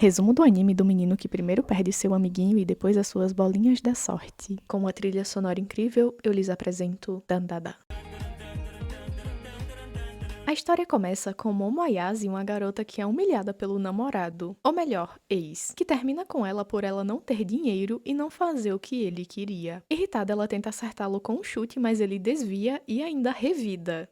Resumo do anime do menino que primeiro perde seu amiguinho e depois as suas bolinhas da sorte. Com uma trilha sonora incrível, eu lhes apresento Dandada. A história começa com Momo Ayase, uma garota que é humilhada pelo namorado, ou melhor, ex, que termina com ela por ela não ter dinheiro e não fazer o que ele queria. Irritada, ela tenta acertá-lo com um chute, mas ele desvia e ainda revida.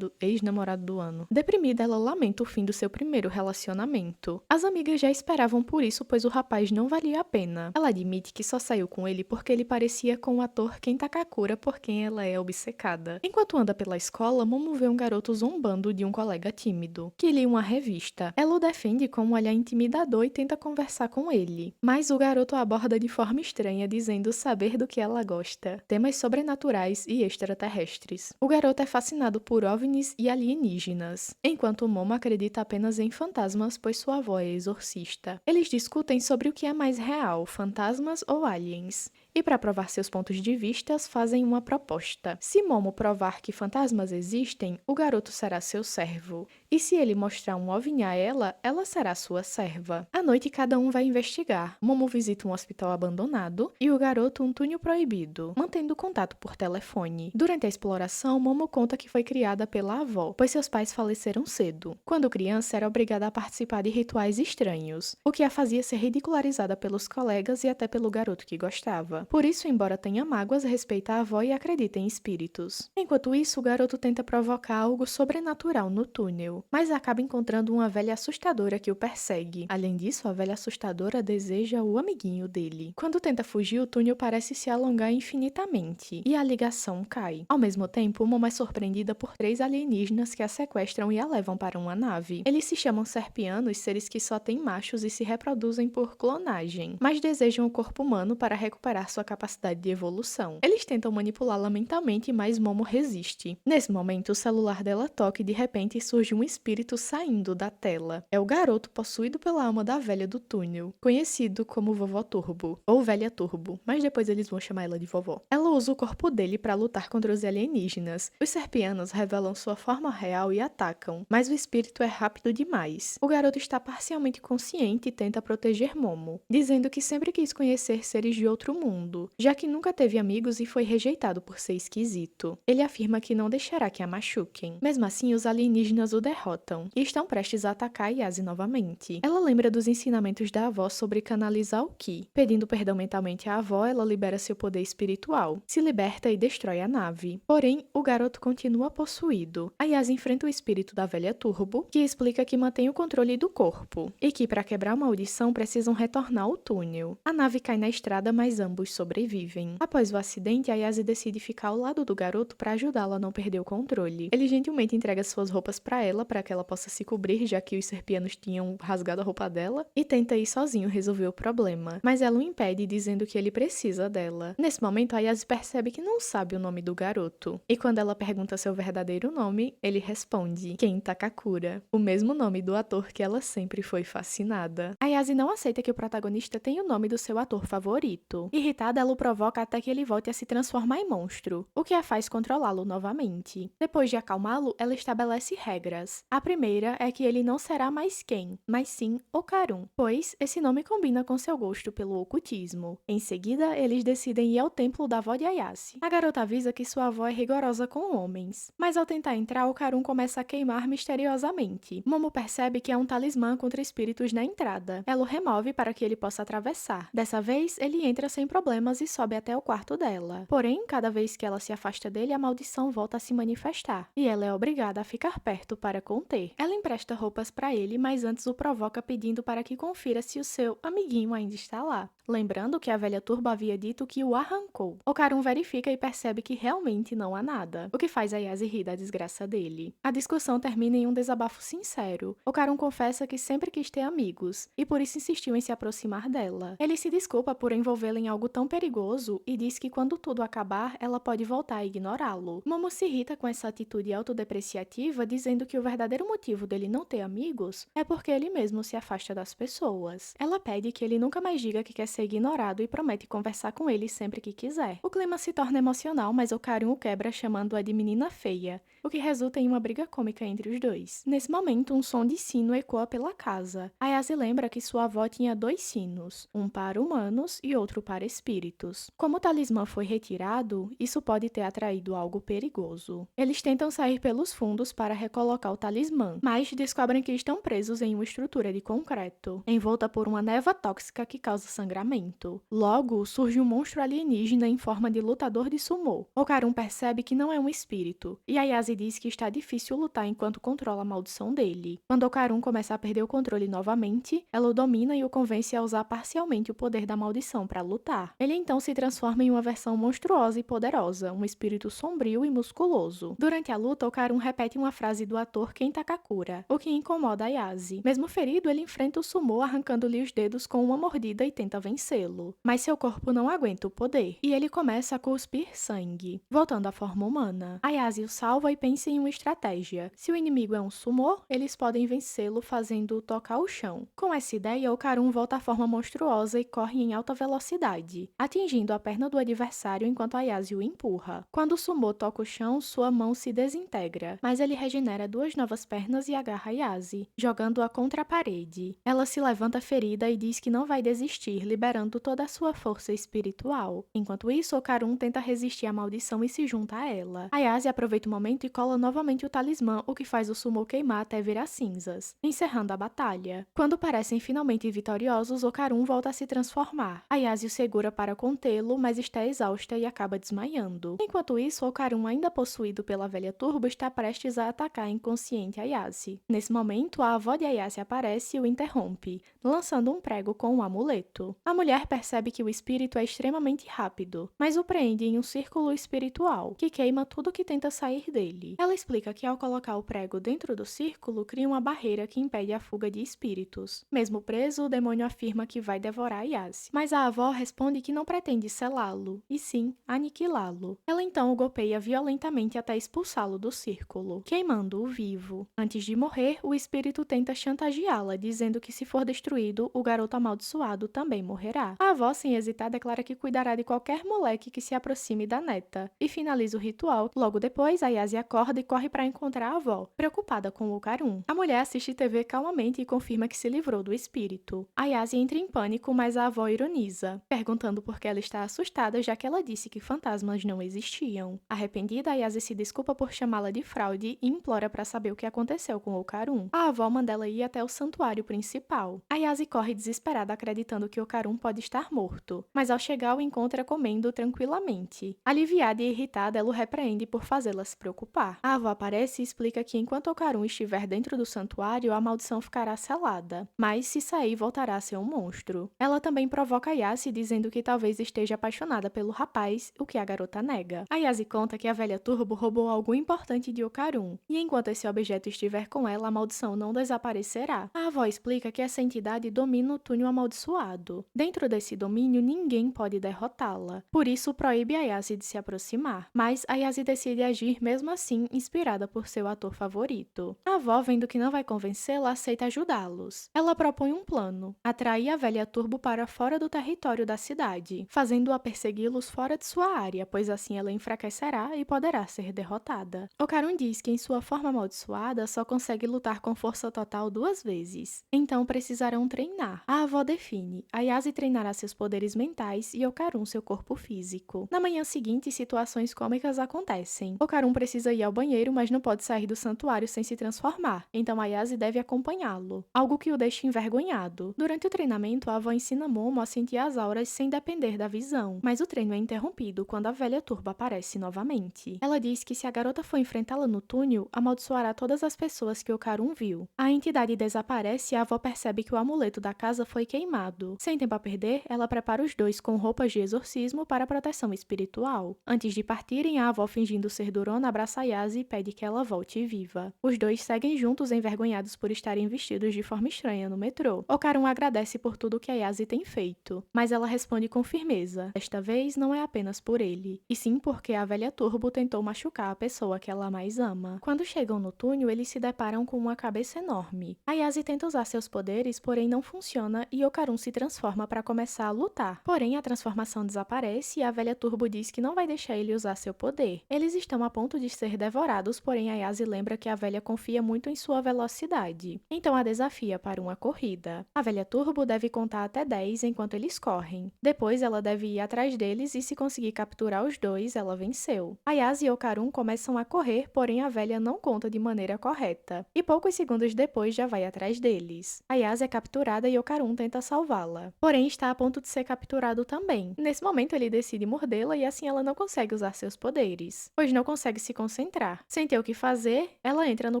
Ex-namorado do ano. Deprimida, ela lamenta o fim do seu primeiro relacionamento. As amigas já esperavam por isso, pois o rapaz não valia a pena. Ela admite que só saiu com ele porque ele parecia com o ator Ken Takakura, por quem ela é obcecada. Enquanto anda pela escola, Momo vê um garoto zombando de um colega tímido, que lia uma revista. Ela o defende com um olhar intimidador e tenta conversar com ele, mas o garoto a aborda de forma estranha, dizendo saber do que ela gosta, temas sobrenaturais e extraterrestres. O garoto é fascinado por OVNIs e alienígenas, enquanto Momo acredita apenas em fantasmas, pois sua avó é exorcista. Eles discutem sobre o que é mais real, fantasmas ou aliens. E para provar seus pontos de vista, fazem uma proposta. Se Momo provar que fantasmas existem, o garoto será seu servo. E se ele mostrar um OVNI a ela, ela será sua serva. À noite, cada um vai investigar. Momo visita um hospital abandonado e o garoto um túnel proibido, mantendo contato por telefone. Durante a exploração, Momo conta que foi criada pela avó, pois seus pais faleceram cedo. Quando criança, era obrigada a participar de rituais estranhos, o que a fazia ser ridicularizada pelos colegas e até pelo garoto que gostava. Por isso, embora tenha mágoas, respeita a avó e acredita em espíritos. Enquanto isso, o garoto tenta provocar algo sobrenatural no túnel, mas acaba encontrando uma velha assustadora que o persegue. Além disso, a velha assustadora deseja o amiguinho dele. Quando tenta fugir, o túnel parece se alongar infinitamente, e a ligação cai. Ao mesmo tempo, Momo é surpreendida por 3 alienígenas que a sequestram e a levam para uma nave. Eles se chamam serpianos, seres que só têm machos e se reproduzem por clonagem, mas desejam o corpo humano para recuperar sua capacidade de evolução. Eles tentam manipulá-la mentalmente, mas Momo resiste. Nesse momento, o celular dela toca e de repente surge um espírito saindo da tela. É o garoto possuído pela alma da velha do túnel, conhecido como Vovó Turbo, ou Velha Turbo, mas depois eles vão chamar ela de vovó. Ela usa o corpo dele para lutar contra os alienígenas. Os serpianos revelam sua forma real e atacam, mas o espírito é rápido demais. O garoto está parcialmente consciente e tenta proteger Momo, dizendo que sempre quis conhecer seres de outro mundo, já que nunca teve amigos e foi rejeitado por ser esquisito. Ele afirma que não deixará que a machuquem. Mesmo assim, os alienígenas o derrotam e estão prestes a atacar Yase novamente. Ela lembra dos ensinamentos da avó sobre canalizar o Ki. Pedindo perdão mentalmente à avó, ela libera seu poder espiritual, se liberta e destrói a nave. Porém, o garoto continua possuído. A Yase enfrenta o espírito da velha Turbo, que explica que mantém o controle do corpo e que, para quebrar a maldição, precisam retornar ao túnel. A nave cai na estrada, mas ambos sobrevivem. Após o acidente, a Yase decide ficar ao lado do garoto para ajudá-lo a não perder o controle. Ele gentilmente entrega suas roupas para ela, para que ela possa se cobrir, já que os serpianos tinham rasgado a roupa dela, e tenta ir sozinho resolver o problema. Mas ela o impede, dizendo que ele precisa dela. Nesse momento, a Yase percebe que não sabe o nome do garoto. E quando ela pergunta seu verdadeiro nome, ele responde Ken Takakura, o mesmo nome do ator que ela sempre foi fascinada. A Yase não aceita que o protagonista tenha o nome do seu ator favorito. Irritada, ela o provoca até que ele volte a se transformar em monstro, o que a faz controlá-lo novamente. Depois de acalmá-lo, ela estabelece regras. A primeira é que ele não será mais Ken, mas sim Okarun, pois esse nome combina com seu gosto pelo ocultismo. Em seguida, eles decidem ir ao templo da avó de Ayase. A garota avisa que sua avó é rigorosa com homens, mas ao tentar entrar, Okarun começa a queimar misteriosamente. Momo percebe que há um talismã contra espíritos na entrada. Ela o remove para que ele possa atravessar. Dessa vez, ele entra sem problemas e sobe até o quarto dela. Porém, cada vez que ela se afasta dele, a maldição volta a se manifestar, e ela é obrigada a ficar perto para conter. Ela empresta roupas para ele, mas antes o provoca pedindo para que confira se o seu amiguinho ainda está lá, lembrando que a velha Turbo havia dito que o arrancou. Okarun verifica e percebe que realmente não há nada, o que faz a Yase rir da desgraça dele. A discussão termina em um desabafo sincero. Okarun confessa que sempre quis ter amigos, e por isso insistiu em se aproximar dela. Ele se desculpa por envolvê-la em algo tão perigoso e diz que quando tudo acabar, ela pode voltar a ignorá-lo. Momo se irrita com essa atitude autodepreciativa, dizendo que o verdadeiro motivo dele não ter amigos é porque ele mesmo se afasta das pessoas. Ela pede que ele nunca mais diga que quer ser ignorado e promete conversar com ele sempre que quiser. O clima se torna emocional, mas Okarun o quebra chamando-a de menina feia, o que resulta em uma briga cômica entre os dois. Nesse momento, um som de sino ecoa pela casa. Ayase lembra que sua avó tinha 2 sinos, um para humanos e outro para espíritos. Como o talismã foi retirado, isso pode ter atraído algo perigoso. Eles tentam sair pelos fundos para recolocar o talismã, mas descobrem que estão presos em uma estrutura de concreto, envolta por uma névoa tóxica que causa sangramento. Logo, surge um monstro alienígena em forma de lutador de sumô. Okarun percebe que não é um espírito, e Ayase diz que está difícil lutar enquanto controla a maldição dele. Quando Okarun começa a perder o controle novamente, ela o domina e o convence a usar parcialmente o poder da maldição para lutar. Ele então se transforma em uma versão monstruosa e poderosa, um espírito sombrio e musculoso. Durante a luta, Okarun repete uma frase do ator Ken Takakura, o que incomoda Ayase. Mesmo ferido, ele enfrenta o sumô arrancando-lhe os dedos com uma mordida e tenta vencê-lo. Mas seu corpo não aguenta o poder, e ele começa a cuspir sangue. Voltando à forma humana, Ayase o salva e pensa em uma estratégia. Se o inimigo é um sumô, eles podem vencê-lo fazendo-o tocar o chão. Com essa ideia, Okarun volta à forma monstruosa e corre em alta velocidade, atingindo a perna do adversário enquanto Ayase o empurra. Quando o sumô toca o chão, sua mão se desintegra, mas ele regenera 2 novas pernas e agarra Ayase, jogando-a contra a parede. Ela se levanta ferida e diz que não vai desistir, liberando toda a sua força espiritual. Enquanto isso, Okarun tenta resistir à maldição e se junta a ela. Ayase aproveita o momento e cola novamente o talismã, o que faz o sumô queimar até virar cinzas, encerrando a batalha. Quando parecem finalmente vitoriosos, Okarun volta a se transformar. Ayase o segura para contê-lo, mas está exausta e acaba desmaiando. Enquanto isso, Okarun, ainda possuído pela velha turba, está prestes a atacar inconsciente Ayase. Nesse momento, a avó de Ayase aparece e o interrompe, lançando um prego com um amuleto. A mulher percebe que o espírito é extremamente rápido, mas o prende em um círculo espiritual, que queima tudo que tenta sair dele. Ela explica que ao colocar o prego dentro do círculo, cria uma barreira que impede a fuga de espíritos. Mesmo preso, o demônio afirma que vai devorar Ayase, mas a avó responde que não pretende selá-lo, e sim aniquilá-lo. Ela então o golpeia violentamente até expulsá-lo do círculo, queimando-o vivo. Antes de morrer, o espírito tenta chantageá-la, dizendo que se for destruído, o garoto amaldiçoado também morrerá. A avó, sem hesitar, declara que cuidará de qualquer moleque que se aproxime da neta, e finaliza o ritual. Logo depois, Ayase acorda e corre para encontrar a avó, preocupada com o Okarun. A mulher assiste TV calmamente e confirma que se livrou do espírito. Ayase entra em pânico, mas a avó ironiza, perguntando por que ela está assustada, já que ela disse que fantasmas não existiam. Arrependida, Ayase se desculpa por chamá-la de fraude e implora para saber o que aconteceu com Okarun. A avó manda ela ir até o santuário principal. Ayase corre desesperada, acreditando que Okarun pode estar morto, mas ao chegar o encontra comendo tranquilamente. Aliviada e irritada, ela o repreende por fazê-la se preocupar. A avó aparece e explica que enquanto Okarun estiver dentro do santuário, a maldição ficará selada, mas se sair, voltará a ser um monstro. Ela também provoca Ayase, dizendo que talvez esteja apaixonada pelo rapaz, o que a garota nega. Ayase conta que a velha Turbo roubou algo importante de Okarun, e enquanto esse objeto estiver com ela, a maldição não desaparecerá. A avó explica que essa entidade domina o túnel amaldiçoado. Dentro desse domínio, ninguém pode derrotá-la. Por isso, proíbe Ayase de se aproximar. Mas Ayase decide agir mesmo assim, inspirada por seu ator favorito. A avó, vendo que não vai convencê-la, aceita ajudá-los. Ela propõe um plano: atrair a velha Turbo para fora do território da cidade, fazendo-a persegui-los fora de sua área, pois assim ela enfraquecerá e poderá ser derrotada. Okarun diz que em sua forma amaldiçoada só consegue lutar com força total 2 vezes. Então precisarão treinar. A avó define: Ayase treinará seus poderes mentais e Okarun seu corpo físico. Na manhã seguinte, situações cômicas acontecem. Okarun precisa ir ao banheiro, mas não pode sair do santuário sem se transformar, então Ayase deve acompanhá-lo, algo que o deixa envergonhado. Durante o treinamento, a avó ensina Momo a sentir as auras sem depender da visão, mas o treino é interrompido quando a velha turba aparece novamente. Ela diz que se a garota for enfrentá-la no túnel, amaldiçoará todas as pessoas que Okarun viu. A entidade desaparece e a avó percebe que o amuleto da casa foi queimado. Sem tempo a perder, ela prepara os dois com roupas de exorcismo para proteção espiritual. Antes de partirem, a avó, fingindo ser Durona, abraça Ayase e pede que ela volte viva. Os dois seguem juntos, envergonhados por estarem vestidos de forma estranha no metrô. Okarun agradece por tudo que Ayase tem feito, mas ela responde com firmeza: desta vez não é apenas por ele, e sim porque a velha Turbo tentou machucar a pessoa que ela mais ama. Quando chegam no túnel, eles se deparam com uma cabeça enorme. Ayase tenta usar seus poderes, porém não funciona, e Okarun se transforma para começar a lutar. Porém, a transformação desaparece e a velha Turbo diz que não vai deixar ele usar seu poder. Eles estão a ponto de ser ser devorados, porém Ayase lembra que a velha confia muito em sua velocidade. Então a desafia para uma corrida. A velha Turbo deve contar até 10 enquanto eles correm. Depois ela deve ir atrás deles e se conseguir capturar os dois, ela venceu. Ayase e Okarun começam a correr, porém a velha não conta de maneira correta. E poucos segundos depois já vai atrás deles. Ayase é capturada e Okarun tenta salvá-la. Porém está a ponto de ser capturado também. Nesse momento ele decide mordê-la e assim ela não consegue usar seus poderes, pois não consegue se concentrar. Sem ter o que fazer, ela entra no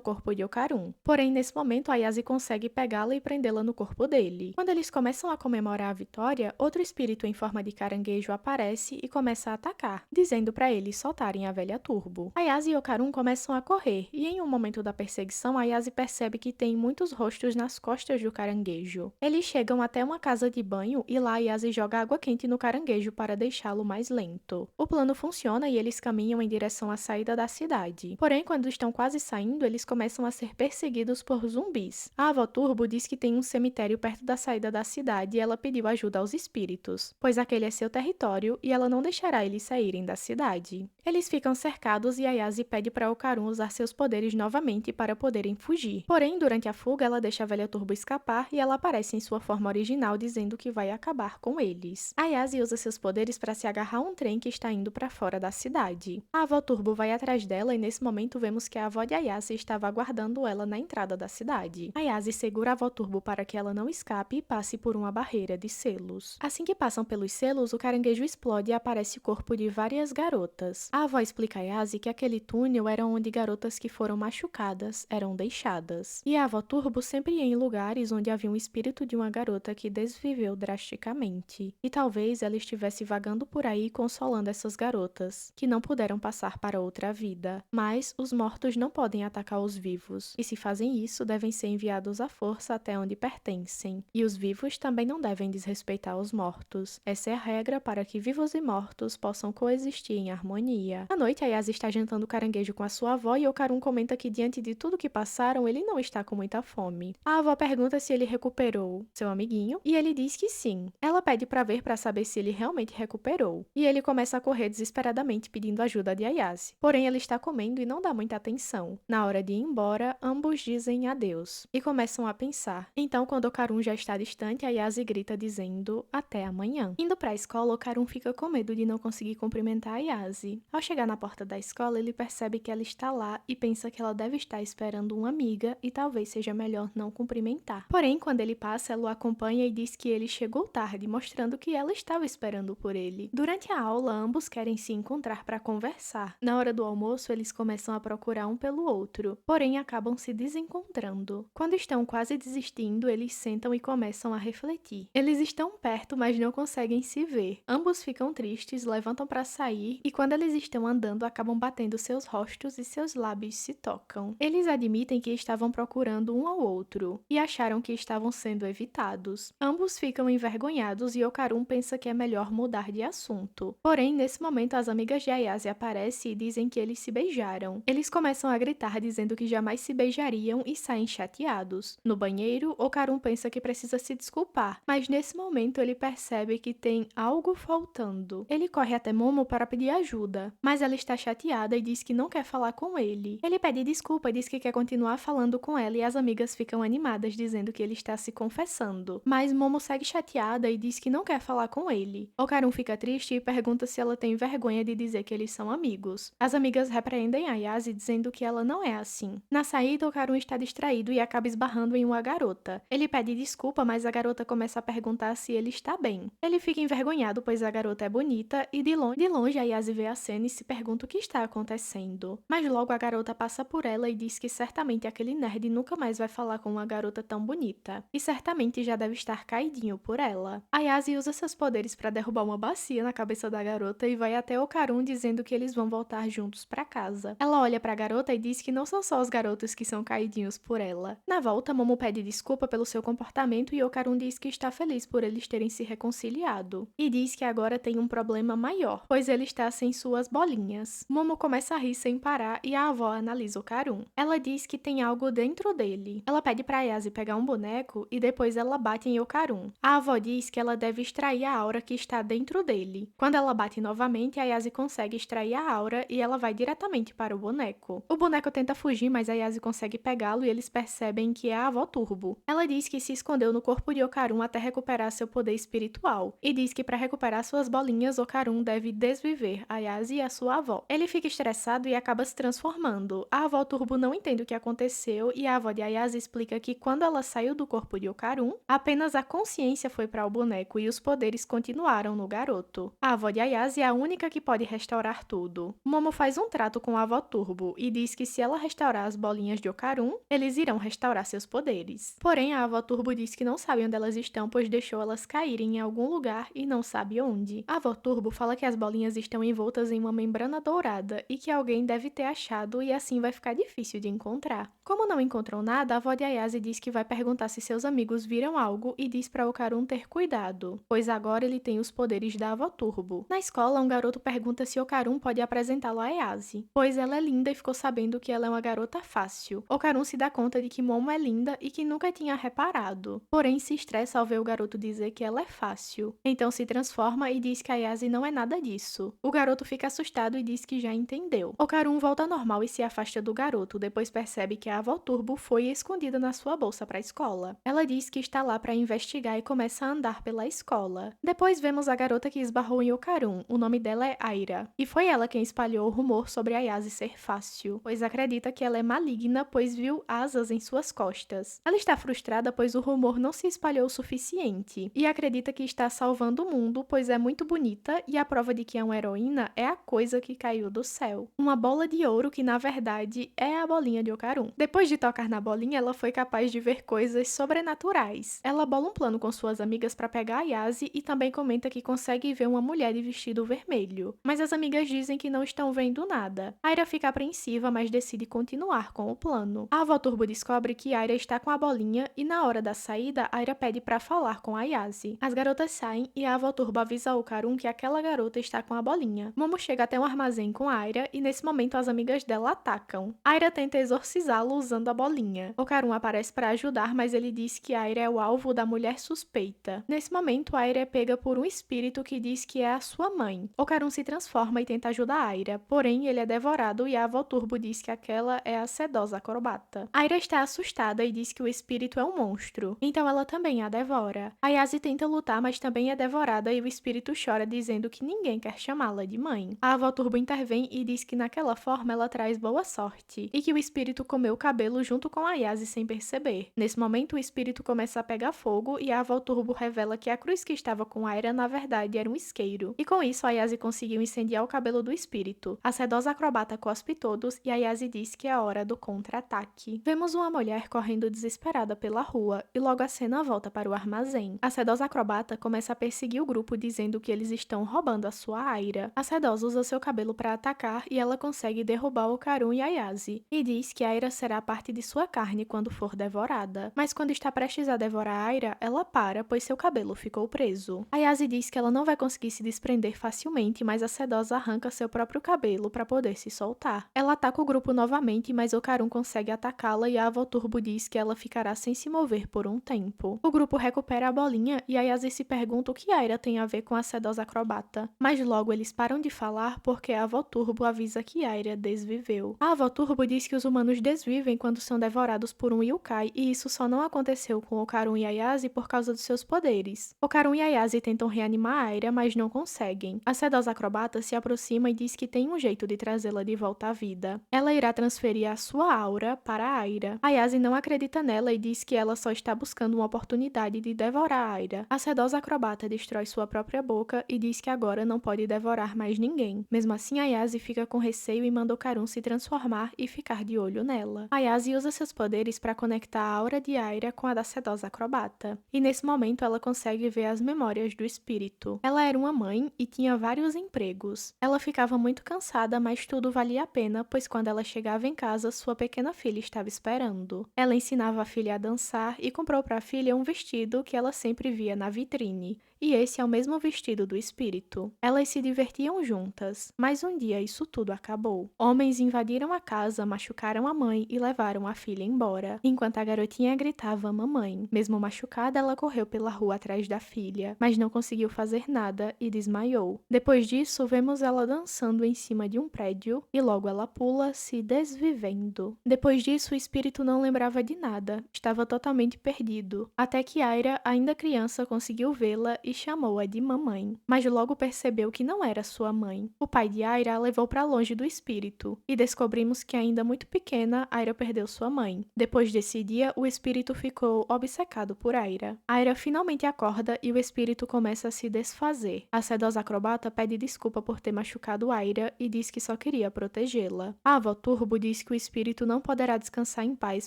corpo de Okarun. Porém, nesse momento, Ayase consegue pegá-la e prendê-la no corpo dele. Quando eles começam a comemorar a vitória, outro espírito em forma de caranguejo aparece e começa a atacar, dizendo para eles soltarem a velha Turbo. Ayase e Okarun começam a correr, e em um momento da perseguição, Ayase percebe que tem muitos rostos nas costas do caranguejo. Eles chegam até uma casa de banho e lá Ayase joga água quente no caranguejo para deixá-lo mais lento. O plano funciona e eles caminham em direção à saída da cidade. Porém, quando estão quase saindo, eles começam a ser perseguidos por zumbis. A avó Turbo diz que tem um cemitério perto da saída da cidade e ela pediu ajuda aos espíritos, pois aquele é seu território e ela não deixará eles saírem da cidade. Eles ficam cercados e Ayase pede para Okarun usar seus poderes novamente para poderem fugir. Porém, durante a fuga, ela deixa a velha Turbo escapar e ela aparece em sua forma original dizendo que vai acabar com eles. Ayase usa seus poderes para se agarrar a um trem que está indo para fora da cidade. A avó Turbo vai atrás dela e nesse momento vemos que a avó de Ayase estava aguardando ela na entrada da cidade. Ayase segura a avó Turbo para que ela não escape e passe por uma barreira de selos. Assim que passam pelos selos, o caranguejo explode e aparece o corpo de várias garotas. A avó explica a Ayase que aquele túnel era onde garotas que foram machucadas eram deixadas. E a avó Turbo sempre ia em lugares onde havia um espírito de uma garota que desviveu drasticamente. E talvez ela estivesse vagando por aí consolando essas garotas, que não puderam passar para outra vida. Mas os mortos não podem atacar os vivos, e se fazem isso, devem ser enviados à força até onde pertencem. E os vivos também não devem desrespeitar os mortos. Essa é a regra para que vivos e mortos possam coexistir em harmonia. À noite, Ayase está jantando caranguejo com a sua avó e Okarun comenta que diante de tudo que passaram, ele não está com muita fome. A avó pergunta se ele recuperou seu amiguinho, e ele diz que sim. Ela pede para ver para saber se ele realmente recuperou, e ele começa a correr desesperadamente pedindo ajuda de Ayase. Porém, ele está comendo e não dá muita atenção. Na hora de ir embora, ambos dizem adeus, e começam a pensar. Então, quando Okarun já está distante, Ayase grita dizendo até amanhã. Indo para a escola, Okarun fica com medo de não conseguir cumprimentar Ayase. Ao chegar na porta da escola, ele percebe que ela está lá e pensa que ela deve estar esperando uma amiga e talvez seja melhor não cumprimentar. Porém, quando ele passa, ela o acompanha e diz que ele chegou tarde, mostrando que ela estava esperando por ele. Durante a aula, ambos querem se encontrar para conversar. Na hora do almoço, eles começam a procurar um pelo outro, porém acabam se desencontrando. Quando estão quase desistindo, eles sentam e começam a refletir. Eles estão perto, mas não conseguem se ver. Ambos ficam tristes, levantam para sair e quando eles estão andando, acabam batendo seus rostos e seus lábios se tocam. Eles admitem que estavam procurando um ao outro e acharam que estavam sendo evitados. Ambos ficam envergonhados e Okarun pensa que é melhor mudar de assunto. Porém, nesse momento, as amigas de Ayase aparecem e dizem que eles se beijaram. Eles começam a gritar dizendo que jamais se beijariam e saem chateados. No banheiro, Okarun pensa que precisa se desculpar, mas nesse momento ele percebe que tem algo faltando. Ele corre até Momo para pedir ajuda, mas ela está chateada e diz que não quer falar com ele. Ele pede desculpa e diz que quer continuar falando com ela e as amigas ficam animadas dizendo que ele está se confessando. Mas Momo segue chateada e diz que não quer falar com ele. Okarun fica triste e pergunta se ela tem vergonha de dizer que eles são amigos. As amigas repreendem Ayase dizendo que ela não é assim. Na saída, Okarun está distraído e acaba esbarrando em uma garota. Ele pede desculpa, mas a garota começa a perguntar se ele está bem. Ele fica envergonhado, pois a garota é bonita e de longe Ayase vê a cena e se pergunta o que está acontecendo. Mas logo a garota passa por ela e diz que certamente aquele nerd nunca mais vai falar com uma garota tão bonita. E certamente já deve estar caidinho por ela. Ayase usa seus poderes para derrubar uma bacia na cabeça da garota e vai até Okarun dizendo que eles vão voltar juntos para casa. Ela olha para a garota e diz que não são só os garotos que são caidinhos por ela. Na volta, Momo pede desculpa pelo seu comportamento e Okarun diz que está feliz por eles terem se reconciliado. E diz que agora tem um problema maior, pois ele está sem suas bolinhas. Momo começa a rir sem parar e a avó analisa Okarun. Ela diz que tem algo dentro dele. Ela pede para Ayase pegar um boneco e depois ela bate em Okarun. A avó diz que ela deve extrair a aura que está dentro dele. Quando ela bate novamente, Ayase consegue extrair a aura e ela vai diretamente diretamente para o boneco. O boneco tenta fugir, mas a Yase consegue pegá-lo e eles percebem que é a avó Turbo. Ela diz que se escondeu no corpo de Okarun até recuperar seu poder espiritual, e diz que para recuperar suas bolinhas, Okarun deve desviver a Yase e a sua avó. Ele fica estressado e acaba se transformando. A avó Turbo não entende o que aconteceu e a avó de Ayase explica que quando ela saiu do corpo de Okarun, apenas a consciência foi para o boneco e os poderes continuaram no garoto. A avó de Ayase é a única que pode restaurar tudo. Momo faz um trato com a avó Turbo e diz que se ela restaurar as bolinhas de Okarun, eles irão restaurar seus poderes. Porém, a avó Turbo diz que não sabe onde elas estão, pois deixou elas caírem em algum lugar e não sabe onde. A avó Turbo fala que as bolinhas estão envoltas em uma membrana dourada e que alguém deve ter achado e assim vai ficar difícil de encontrar. Como não encontram nada, a avó de Ayase diz que vai perguntar se seus amigos viram algo e diz para Okarun ter cuidado, pois agora ele tem os poderes da avó Turbo. Na escola, um garoto pergunta se Okarun pode apresentá-lo a Ayase, pois ela é linda e ficou sabendo que ela é uma garota fácil. Okarun se dá conta de que Momo é linda e que nunca tinha reparado, porém se estressa ao ver o garoto dizer que ela é fácil. Então se transforma e diz que Ayase não é nada disso. O garoto fica assustado e diz que já entendeu. Okarun volta ao normal e se afasta do garoto, depois percebe que a avó Turbo foi escondida na sua bolsa para a escola. Ela diz que está lá para investigar e começa a andar pela escola. Depois vemos a garota que esbarrou em Okarun, o nome dela é Aira, e foi ela quem espalhou o rumor sobre Ayase ser fácil, pois acredita que ela é maligna, pois viu asas em suas costas. Ela está frustrada pois o rumor não se espalhou o suficiente, e acredita que está salvando o mundo, pois é muito bonita e a prova de que é uma heroína é a coisa que caiu do céu. Uma bola de ouro que na verdade é a bolinha de Okarun. Depois de tocar na bolinha, ela foi capaz de ver coisas sobrenaturais. Ela bola um plano com suas amigas para pegar a Yase e também comenta que consegue ver uma mulher de vestido vermelho. Mas as amigas dizem que não estão vendo nada. Aira fica apreensiva, mas decide continuar com o plano. A avó Turbo descobre que Aira está com a bolinha e na hora da saída, Aira pede para falar com a Yase. As garotas saem e a avó Turbo avisa a Okarun que aquela garota está com a bolinha. Momo chega até um armazém com Aira e nesse momento as amigas dela atacam. Aira tenta exorcizá-lo usando a bolinha. Okarun aparece para ajudar, mas ele diz que Aira é o alvo da mulher suspeita. Nesse momento, Aira é pega por um espírito que diz que é a sua mãe. Okarun se transforma e tenta ajudar Aira, porém ele é devorado e a avó Turbo diz que aquela é a sedosa acrobata. Aira está assustada e diz que o espírito é um monstro, então ela também a devora. Ayase tenta lutar, mas também é devorada e o espírito chora dizendo que ninguém quer chamá-la de mãe. A avó Turbo intervém e diz que naquela forma ela traz boa sorte, e que o espírito comeu o cabelo junto com Ayase sem perceber. Nesse momento, o espírito começa a pegar fogo e a avó Turbo revela que a cruz que estava com Aira na verdade era um isqueiro. E com isso, Ayase conseguiu incendiar o cabelo do espírito. A sedosa acrobata cospe todos e Ayase diz que é a hora do contra-ataque. Vemos uma mulher correndo desesperada pela rua e logo a cena volta para o armazém. A sedosa acrobata começa a perseguir o grupo dizendo que eles estão roubando a sua Aira. A sedosa usa seu cabelo para atacar e ela consegue derrubar Okarun e Ayase, e diz que Aira será parte de sua carne quando for devorada. Mas quando está prestes a devorar Aira, ela para, pois seu cabelo ficou preso. Ayase diz que ela não vai conseguir se desprender facilmente, mas a sedosa arranca seu próprio cabelo para poder se soltar. Ela ataca o grupo novamente, mas Okarun consegue atacá-la e a avó Turbo diz que ela ficará sem se mover por um tempo. O grupo recupera a bolinha e Ayase se pergunta o que Aira tem a ver com a sedosa acrobata, mas logo eles param de falar porque a avó Turbo avisa que Aira desviveu. A avó Turbo diz que os humanos desvivem quando são devorados por um yokai e isso só não aconteceu com Okarun e Ayase por causa dos seus poderes. Okarun e Ayase tentam reanimar Aira, mas não conseguem. A sedosa acrobata se aproxima e diz que tem um jeito de trazê-la de volta à vida. Ela irá transferir a sua aura para Aira. Ayase não acredita nela e diz que ela só está buscando uma oportunidade de devorar Aira. A sedosa acrobata destrói sua própria boca e diz que agora não pode devorar mais ninguém. Mesmo assim, Ayase fica com receio e manda Okarun se transformar e ficar de olho nela. Ayase usa seus poderes para conectar a aura de Aira com a da sedosa acrobata. E nesse momento ela consegue ver as memórias do espírito. Ela era uma mãe e tinha vários empregos. Ela ficava muito cansada, mas tudo valia a pena, pois quando ela chegava em casa, sua pequena filha estava esperando. Ela ensinava a filha a dançar e comprou para a filha um vestido que ela sempre via na vitrine. E esse é o mesmo vestido do espírito. Elas se divertiam juntas, mas um dia isso tudo acabou. Homens invadiram a casa, machucaram a mãe e levaram a filha embora, enquanto a garotinha gritava mamãe. Mesmo machucada, ela correu pela rua atrás da filha, mas não conseguiu fazer nada e desmaiou. Depois disso, vemos ela dançando em cima de um prédio prédio e logo ela pula, se desvivendo. Depois disso, o espírito não lembrava de nada, estava totalmente perdido, até que Aira, ainda criança, conseguiu vê-la e chamou-a de mamãe, mas logo percebeu que não era sua mãe. O pai de Aira a levou para longe do espírito, e descobrimos que ainda muito pequena, Aira perdeu sua mãe. Depois desse dia, o espírito ficou obcecado por Aira. Aira finalmente acorda e o espírito começa a se desfazer. A sedosa acrobata pede desculpa por ter machucado Aira e diz que só queria protegê-la. A avó Turbo diz que o espírito não poderá descansar em paz,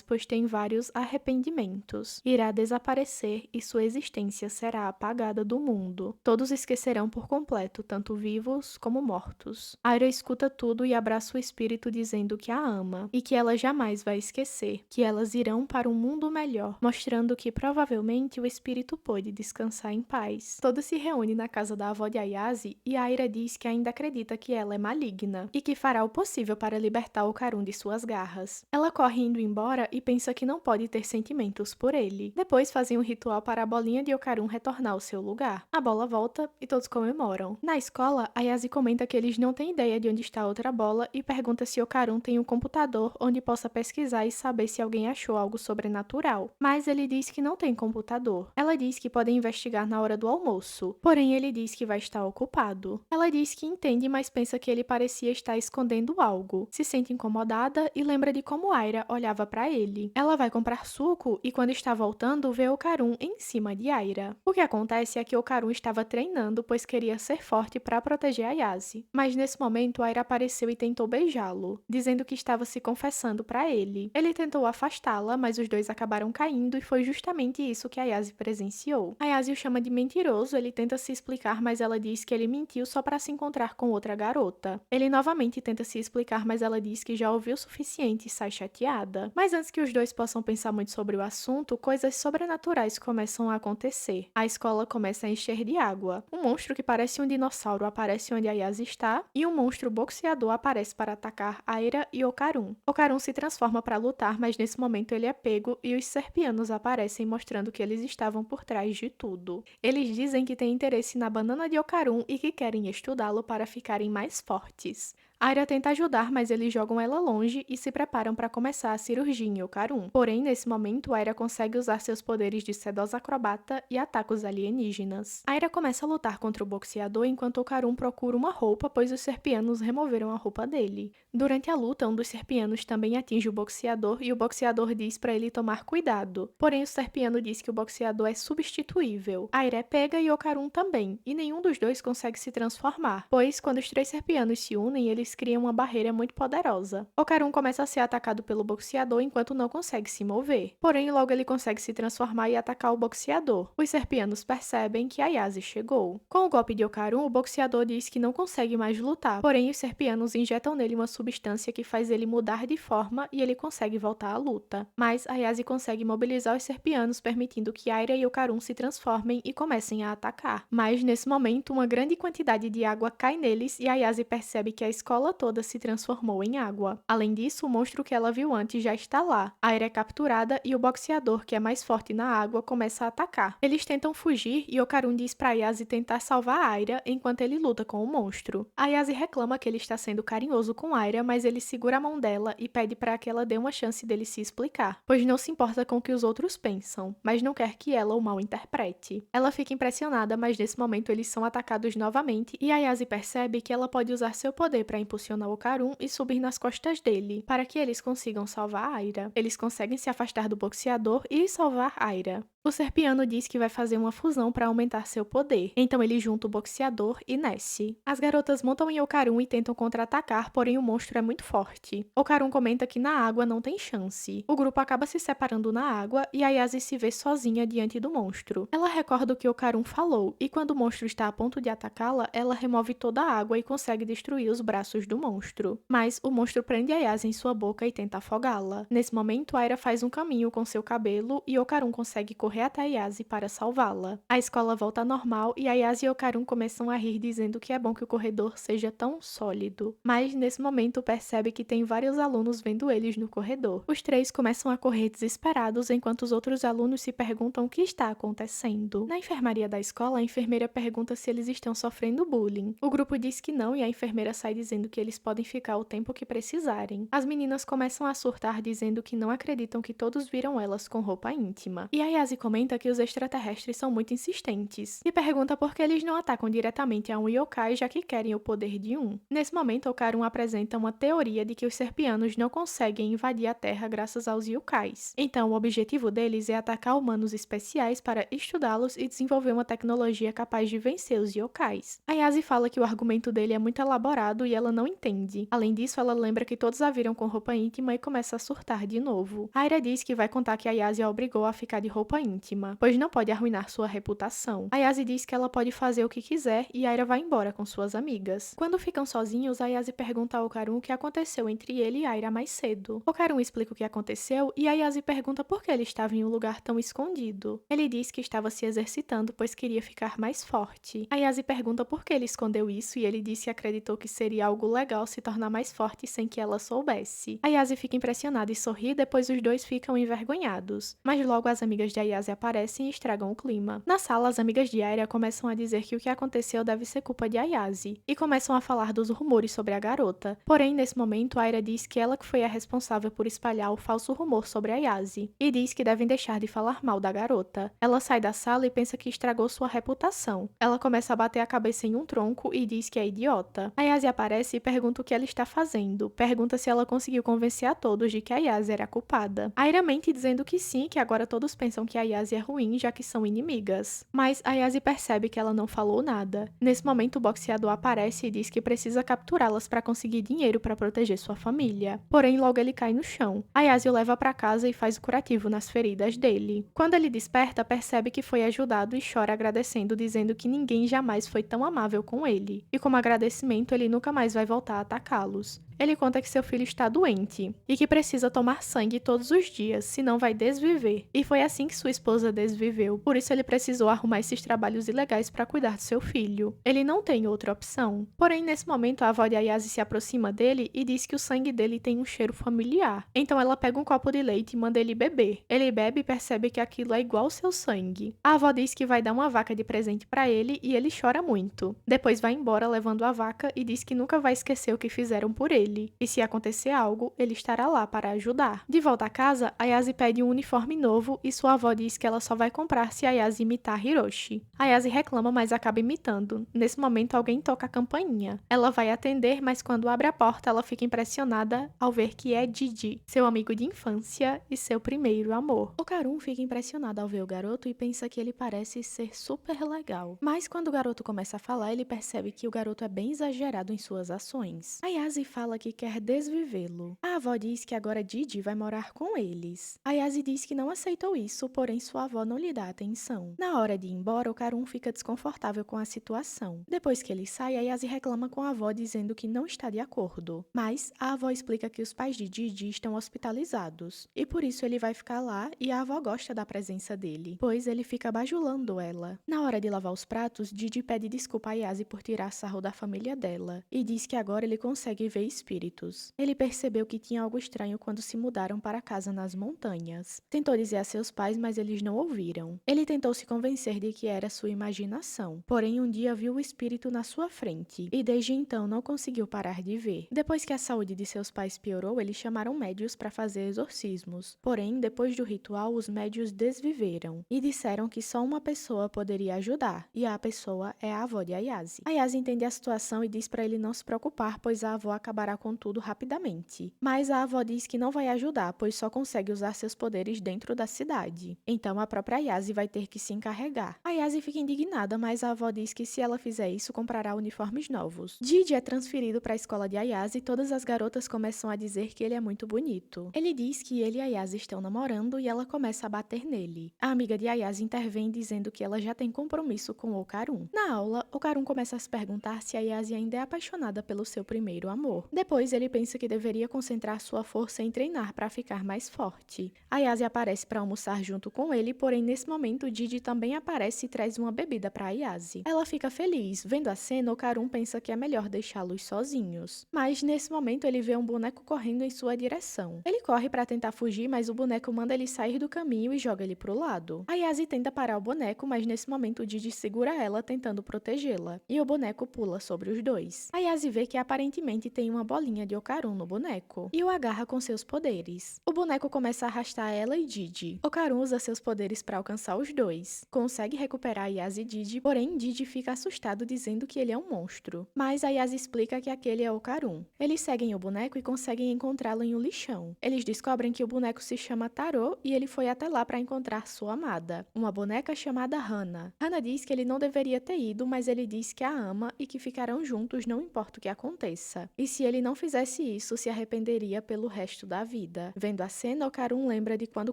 pois tem vários arrependimentos. Irá desaparecer e sua existência será apagada do mundo. Todos esquecerão por completo, tanto vivos como mortos. Aira escuta tudo e abraça o espírito dizendo que a ama e que ela jamais vai esquecer, que elas irão para um mundo melhor, mostrando que provavelmente o espírito pôde descansar em paz. Todos se reúnem na casa da avó de Ayase e Aira diz que ainda acredita que ela é maligna e que fará o possível para libertar o Karun de suas garras. Ela corre indo embora e pensa que não pode ter sentimentos por ele. Depois fazem um ritual para a bolinha de Okarun retornar ao seu lugar. A bola volta e todos comemoram. Na escola, Ayase comenta que eles não têm ideia de onde está a outra bola e pergunta se Okarun tem um computador onde possa pesquisar e saber se alguém achou algo sobrenatural. Mas ele diz que não tem computador. Ela diz que podem investigar na hora do almoço, porém ele diz que vai estar ocupado. Ela diz que entende, mas pensa que ele parecia estar escondendo algo. Se sente incomodada e lembra de como Aira olhava para ele. Ela vai comprar suco e quando está voltando vê Okarun em cima de Aira. O que acontece é que Okarun estava treinando, pois queria ser forte para proteger Ayase. Mas nesse momento Aira apareceu e tentou beijá-lo, dizendo que estava se confessando para ele. Ele tentou afastá-la, mas os dois acabaram caindo e foi justamente isso que Ayase presenciou. Ayase o chama de mentiroso, ele tenta se explicar, mas ela diz que ele mentiu só para se encontrar com outra garota. Ele novamente tenta se explicar, mas ela diz que já ouviu o suficiente e sai chateada. Mas antes que os dois possam pensar muito sobre o assunto, coisas sobrenaturais começam a acontecer. A escola começa a encher de água. Um monstro que parece um dinossauro aparece onde Ayase está, e um monstro boxeador aparece para atacar Aira e Okarun. Okarun se transforma para lutar, mas nesse momento ele é pego e os serpianos aparecem mostrando que eles estavam por trás de tudo. Eles dizem que têm interesse na banana de Okarun e que querem estudá-lo para ficarem mais fortes. Aira tenta ajudar, mas eles jogam ela longe e se preparam para começar a cirurgia em Okarun. Porém, nesse momento, Aira consegue usar seus poderes de sedosa acrobata e ataca os alienígenas. Aira começa a lutar contra o boxeador enquanto Okarun procura uma roupa, pois os serpianos removeram a roupa dele. Durante a luta, um dos serpianos também atinge o boxeador e o boxeador diz para ele tomar cuidado. Porém, o serpiano diz que o boxeador é substituível. Aira é pega e Okarun também, e nenhum dos dois consegue se transformar, pois quando os três serpianos se unem, eles criam uma barreira muito poderosa. Okarun começa a ser atacado pelo boxeador enquanto não consegue se mover. Porém, logo ele consegue se transformar e atacar o boxeador. Os serpianos percebem que Ayase chegou. Com o golpe de Okarun, o boxeador diz que não consegue mais lutar, porém os serpianos injetam nele uma substância que faz ele mudar de forma e ele consegue voltar à luta. Mas Ayase consegue mobilizar os serpianos, permitindo que Aira e Okarun se transformem e comecem a atacar. Mas nesse momento, uma grande quantidade de água cai neles e Ayase percebe que a escola toda se transformou em água. Além disso, o monstro que ela viu antes já está lá. Aira é capturada e o boxeador, que é mais forte na água, começa a atacar. Eles tentam fugir e Okarun diz para Ayase tentar salvar Aira enquanto ele luta com o monstro. Ayase reclama que ele está sendo carinhoso com Aira, mas ele segura a mão dela e pede para que ela dê uma chance dele se explicar, pois não se importa com o que os outros pensam, mas não quer que ela o mal interprete. Ela fica impressionada, mas nesse momento eles são atacados novamente e Ayase percebe que ela pode usar seu poder para impulsionar Okarun e subir nas costas dele, para que eles consigam salvar Aira. Eles conseguem se afastar do boxeador e salvar Aira. O serpiano diz que vai fazer uma fusão para aumentar seu poder, então ele junta o boxeador e Nessie. As garotas montam em Okarun e tentam contra-atacar, porém o monstro é muito forte. Okarun comenta que na água não tem chance. O grupo acaba se separando na água e Ayase se vê sozinha diante do monstro. Ela recorda o que Okarun falou, e quando o monstro está a ponto de atacá-la, ela remove toda a água e consegue destruir os braços do monstro. Mas o monstro prende Ayase em sua boca e tenta afogá-la. Nesse momento, Aira faz um caminho com seu cabelo e Okarun consegue correr correr até Ayase para salvá-la. A escola volta ao normal e Ayase e Okarun começam a rir dizendo que é bom que o corredor seja tão sólido. Mas nesse momento percebe que tem vários alunos vendo eles no corredor. Os três começam a correr desesperados enquanto os outros alunos se perguntam o que está acontecendo. Na enfermaria da escola, a enfermeira pergunta se eles estão sofrendo bullying. O grupo diz que não e a enfermeira sai dizendo que eles podem ficar o tempo que precisarem. As meninas começam a surtar dizendo que não acreditam que todos viram elas com roupa íntima. E Ayase comenta que os extraterrestres são muito insistentes e pergunta por que eles não atacam diretamente a um yokai já que querem o poder de um. Nesse momento, Okarun apresenta uma teoria de que os serpianos não conseguem invadir a Terra graças aos yokais. Então, o objetivo deles é atacar humanos especiais para estudá-los e desenvolver uma tecnologia capaz de vencer os yokais. Ayase fala que o argumento dele é muito elaborado e ela não entende. Além disso, ela lembra que todos a viram com roupa íntima e começa a surtar de novo. Aira diz que vai contar que Ayase a obrigou a ficar de roupa íntima, pois não pode arruinar sua reputação. Ayase diz que ela pode fazer o que quiser e Aira vai embora com suas amigas. Quando ficam sozinhos, Ayase pergunta a Okarun o que aconteceu entre ele e Aira mais cedo. Okarun explica o que aconteceu e Ayase pergunta por que ele estava em um lugar tão escondido. Ele diz que estava se exercitando pois queria ficar mais forte. Ayase pergunta por que ele escondeu isso e ele disse que acreditou que seria algo legal se tornar mais forte sem que ela soubesse. Ayase fica impressionada e sorri, depois os dois ficam envergonhados. Mas logo as amigas de Ayase aparecem e estragam o clima. Na sala, as amigas de Aira começam a dizer que o que aconteceu deve ser culpa de Ayase e começam a falar dos rumores sobre a garota. Porém, nesse momento, Aira diz que ela que foi a responsável por espalhar o falso rumor sobre Ayase e diz que devem deixar de falar mal da garota. Ela sai da sala e pensa que estragou sua reputação. Ela começa a bater a cabeça em um tronco e diz que é idiota. Ayase aparece e pergunta o que ela está fazendo. Pergunta se ela conseguiu convencer a todos de que Ayase era a culpada. Aira mente dizendo que sim, que agora todos pensam que Ayase é ruim, já que são inimigas. Mas Ayase percebe que ela não falou nada. Nesse momento, o boxeador aparece e diz que precisa capturá-las para conseguir dinheiro para proteger sua família. Porém, logo ele cai no chão. Ayase o leva para casa e faz o curativo nas feridas dele. Quando ele desperta, percebe que foi ajudado e chora agradecendo, dizendo que ninguém jamais foi tão amável com ele. E como agradecimento, ele nunca mais vai voltar a atacá-los. Ele conta que seu filho está doente e que precisa tomar sangue todos os dias, senão vai desviver. E foi assim que sua esposa desviveu, por isso ele precisou arrumar esses trabalhos ilegais para cuidar do seu filho. Ele não tem outra opção. Porém, nesse momento, a avó de Ayase se aproxima dele e diz que o sangue dele tem um cheiro familiar. Então ela pega um copo de leite e manda ele beber. Ele bebe e percebe que aquilo é igual ao seu sangue. A avó diz que vai dar uma vaca de presente para ele e ele chora muito. Depois vai embora levando a vaca e diz que nunca vai esquecer o que fizeram por ele. E se acontecer algo, ele estará lá para ajudar. De volta a casa, Ayase pede um uniforme novo e sua avó diz que ela só vai comprar se Ayase imitar Hiroshi. Ayase reclama, mas acaba imitando. Nesse momento, alguém toca a campainha. Ela vai atender, mas quando abre a porta, ela fica impressionada ao ver que é Didi, seu amigo de infância e seu primeiro amor. Okarun fica impressionado ao ver o garoto e pensa que ele parece ser super legal. Mas quando o garoto começa a falar, ele percebe que o garoto é bem exagerado em suas ações. Ayase fala que quer desvivê-lo. A avó diz que agora Didi vai morar com eles. Ayase diz que não aceitou isso, porém sua avó não lhe dá atenção. Na hora de ir embora, Okarun fica desconfortável com a situação. Depois que ele sai, Ayase reclama com a avó dizendo que não está de acordo. Mas a avó explica que os pais de Didi estão hospitalizados e por isso ele vai ficar lá e a avó gosta da presença dele, pois ele fica bajulando ela. Na hora de lavar os pratos, Didi pede desculpa a Ayase por tirar sarro da família dela e diz que agora ele consegue ver espíritos. Ele percebeu que tinha algo estranho quando se mudaram para casa nas montanhas. Tentou dizer a seus pais, mas eles não ouviram. Ele tentou se convencer de que era sua imaginação, porém um dia viu o espírito na sua frente e desde então não conseguiu parar de ver. Depois que a saúde de seus pais piorou, eles chamaram médios para fazer exorcismos. Porém, depois do ritual, os médios desviveram e disseram que só uma pessoa poderia ajudar, e a pessoa é a avó de Ayase. Ayase entende a situação e diz para ele não se preocupar, pois a avó acabará com tudo rapidamente. Mas a avó diz que não vai ajudar, pois só consegue usar seus poderes dentro da cidade. Então a própria Ayase vai ter que se encarregar. Ayase fica indignada, mas a avó diz que se ela fizer isso, comprará uniformes novos. Didi é transferido para a escola de Ayase e todas as garotas começam a dizer que ele é muito bonito. Ele diz que ele e Ayase estão namorando e ela começa a bater nele. A amiga de Ayase intervém dizendo que ela já tem compromisso com Okarun. Na aula, Okarun começa a se perguntar se Ayase ainda é apaixonada pelo seu primeiro amor. Depois ele pensa que deveria concentrar sua força em treinar para ficar mais forte. Ayase aparece para almoçar junto com ele, porém nesse momento Didi também aparece e traz uma bebida para Ayase. Ela fica feliz. Vendo a cena, Okarun pensa que é melhor deixá-los sozinhos. Mas nesse momento ele vê um boneco correndo em sua direção. Ele corre para tentar fugir, mas o boneco manda ele sair do caminho e joga ele pro lado. Ayase tenta parar o boneco, mas nesse momento Didi segura ela tentando protegê-la. E o boneco pula sobre os dois. Ayase vê que aparentemente tem uma bolinha de Okarun no boneco e o agarra com seus poderes. O boneco começa a arrastar ela e Didi. Okarun usa seus poderes para alcançar os dois. Consegue recuperar Ayase e Didi, porém Didi fica assustado dizendo que ele é um monstro. Mas Ayase explica que aquele é Okarun. Eles seguem o boneco e conseguem encontrá-lo em um lixão. Eles descobrem que o boneco se chama Taro e ele foi até lá para encontrar sua amada, uma boneca chamada Hana. Hana diz que ele não deveria ter ido, mas ele diz que a ama e que ficarão juntos não importa o que aconteça. E se ele não fizesse isso, se arrependeria pelo resto da vida. Vendo a cena, Okarun lembra de quando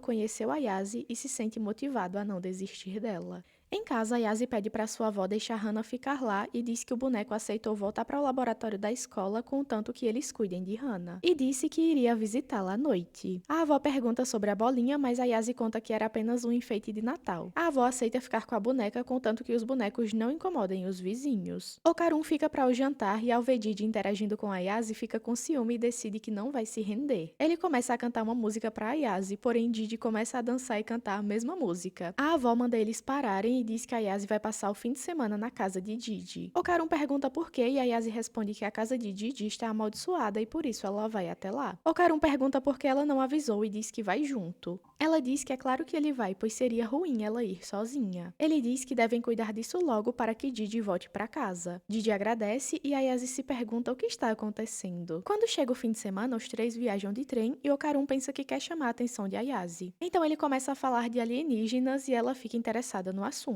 conheceu Ayase e se sente motivado a não desistir dela. Em casa, Ayase pede para sua avó deixar Hana ficar lá e diz que o boneco aceitou voltar para o laboratório da escola contanto que eles cuidem de Hana. E disse que iria visitá-la à noite. A avó pergunta sobre a bolinha, mas Ayase conta que era apenas um enfeite de Natal. A avó aceita ficar com a boneca contanto que os bonecos não incomodem os vizinhos. Okarun fica para o jantar e ao ver Didi interagindo com Ayase, fica com ciúme e decide que não vai se render. Ele começa a cantar uma música para Ayase, porém Didi começa a dançar e cantar a mesma música. A avó manda eles pararem e diz que Ayase vai passar o fim de semana na casa de Didi. Okarun pergunta por quê e Ayase responde que a casa de Didi está amaldiçoada e por isso ela vai até lá. Okarun pergunta por que ela não avisou e diz que vai junto. Ela diz que é claro que ele vai, pois seria ruim ela ir sozinha. Ele diz que devem cuidar disso logo para que Didi volte para casa. Didi agradece e Ayase se pergunta o que está acontecendo. Quando chega o fim de semana, os três viajam de trem e Okarun pensa que quer chamar a atenção de Ayase. Então ele começa a falar de alienígenas e ela fica interessada no assunto.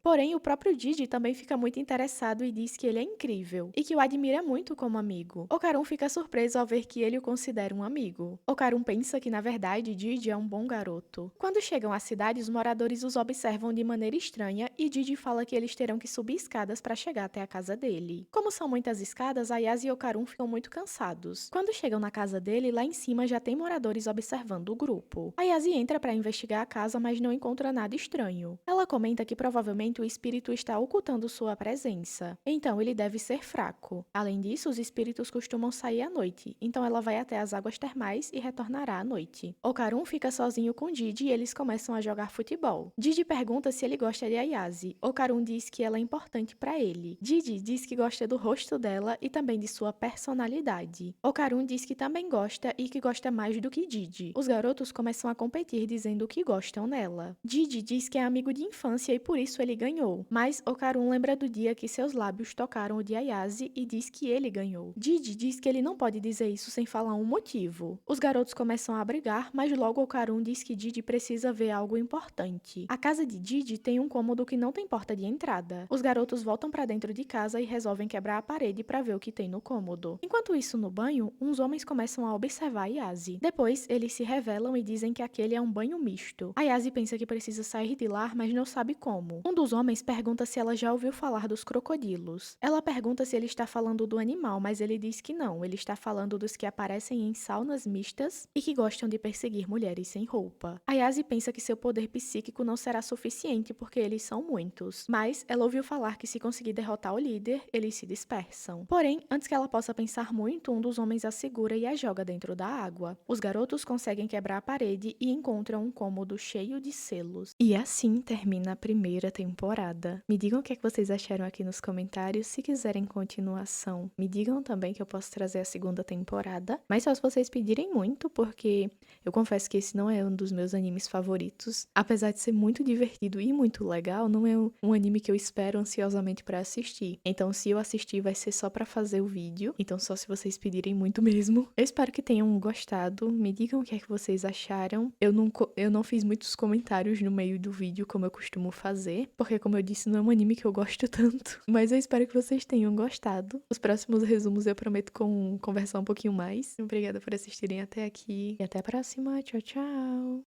Porém, o próprio Didi também fica muito interessado e diz que ele é incrível e que o admira muito como amigo. Okarun fica surpreso ao ver que ele o considera um amigo. Okarun pensa que, na verdade, Didi é um bom garoto. Quando chegam à cidade, os moradores os observam de maneira estranha e Didi fala que eles terão que subir escadas para chegar até a casa dele. Como são muitas escadas, Ayase e Okarun ficam muito cansados. Quando chegam na casa dele, lá em cima já tem moradores observando o grupo. Ayase entra para investigar a casa, mas não encontra nada estranho. Ela comenta que provavelmente o espírito está ocultando sua presença, então ele deve ser fraco. Além disso, os espíritos costumam sair à noite, então ela vai até as águas termais e retornará à noite. Okarun fica sozinho com Didi e eles começam a jogar futebol. Didi pergunta se ele gosta de Ayase. Okarun diz que ela é importante para ele. Didi diz que gosta do rosto dela e também de sua personalidade. Okarun diz que também gosta e que gosta mais do que Didi. Os garotos começam a competir dizendo que gostam nela. Didi diz que é amigo de infância e por isso ele ganhou. Mas Okarun lembra do dia que seus lábios tocaram o de Ayase e diz que ele ganhou. Didi diz que ele não pode dizer isso sem falar um motivo. Os garotos começam a brigar, mas logo Okarun diz que Didi precisa ver algo importante. A casa de Didi tem um cômodo que não tem porta de entrada. Os garotos voltam para dentro de casa e resolvem quebrar a parede para ver o que tem no cômodo. Enquanto isso, no banho, uns homens começam a observar Ayase. Depois, eles se revelam e dizem que aquele é um banho misto. Ayase pensa que precisa sair de lá, mas não sabe como. Um dos homens pergunta se ela já ouviu falar dos crocodilos. Ela pergunta se ele está falando do animal, mas ele diz que não, ele está falando dos que aparecem em saunas mistas e que gostam de perseguir mulheres sem roupa. Ayase pensa que seu poder psíquico não será suficiente porque eles são muitos, mas ela ouviu falar que se conseguir derrotar o líder, eles se dispersam. Porém, antes que ela possa pensar muito, um dos homens a segura e a joga dentro da água. Os garotos conseguem quebrar a parede e encontram um cômodo cheio de selos. E assim termina a primeira temporada. Me digam o que é que vocês acharam aqui nos comentários. Se quiserem continuação, me digam também que eu posso trazer a segunda temporada. Mas só se vocês pedirem muito, porque eu confesso que esse não é um dos meus animes favoritos. Apesar de ser muito divertido e muito legal, não é um anime que eu espero ansiosamente pra assistir. Então, se eu assistir, vai ser só pra fazer o vídeo. Então, só se vocês pedirem muito mesmo. Eu espero que tenham gostado. Me digam o que é que vocês acharam. Eu não fiz muitos comentários no meio do vídeo, como eu costumo fazer, porque, como eu disse, não é um anime que eu gosto tanto. Mas eu espero que vocês tenham gostado. Os próximos resumos eu prometo conversar um pouquinho mais. Obrigada por assistirem até aqui e até a próxima. Tchau, tchau!